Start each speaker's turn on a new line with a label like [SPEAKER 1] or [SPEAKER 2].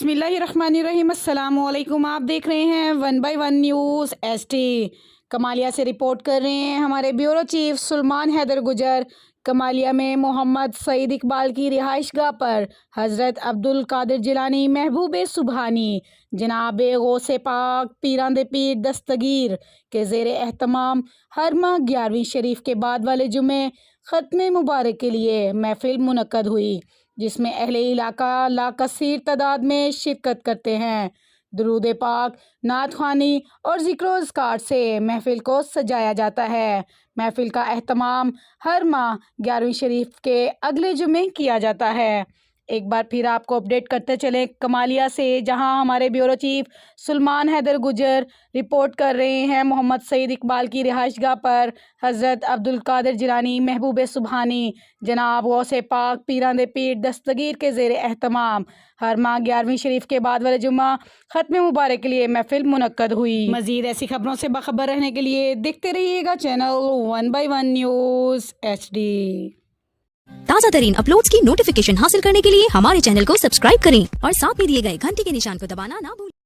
[SPEAKER 1] बिस्मिल्लाहिर्रहमानिर्रहीम। अस्सलामुअलैकुम। आप देख रहे हैं 1 बाय 1 न्यूज़ ST। कमालिया से रिपोर्ट कर रहे हैं हमारे ब्यूरो चीफ सुलेमान हैदर गुजर। कमालिया में मोहम्मद सईद इकबाल की रिहाइशगाह पर हज़रत अब्दुल कादिर जिलानी महबूब सुबहानी जनाब गौसे पाक पीरान पीर दस्तगीर के ज़ेर एहतमाम हर माह 11वीं शरीफ के बाद वाले जुमे ख़त्म मुबारक के लिए महफिल मुनक्कद हुई, जिसमें अहले इलाका लाकसीर तादाद में शिरकत करते हैं। दुरूद पाक, नात ख़्वानी और ज़िक्र-ओ-अज़कार से महफिल को सजाया जाता है। महफिल का एहतमाम हर माह 11वीं शरीफ के अगले जुमे किया जाता है। एक बार फिर आपको अपडेट करते चले कमालिया से, जहां हमारे ब्यूरो चीफ सुलेमान हैदर गुजर रिपोर्ट कर रहे हैं मोहम्मद सईद इकबाल की रिहाइशगाह पर हज़रत अब्दुल कादिर जिलानी महबूब सुबहानी जनाब गौसे पाक पीरान पीर दस्तगीर के ज़ेर एहतमाम हर माह 11वीं शरीफ के बाद वाले जुम्मा ख़त्म मुबारक के लिए महफिल मुनक्कद हुई। मज़ीद ऐसी खबरों से बाखबर रहने के लिए देखते रहिएगा चैनल 1 बाय 1 न्यूज़ HD।
[SPEAKER 2] ताज़ा तरीन अपलोड्स की नोटिफिकेशन हासिल करने के लिए हमारे चैनल को सब्सक्राइब करें और साथ में दिए गए घंटी के निशान को दबाना ना भूलें।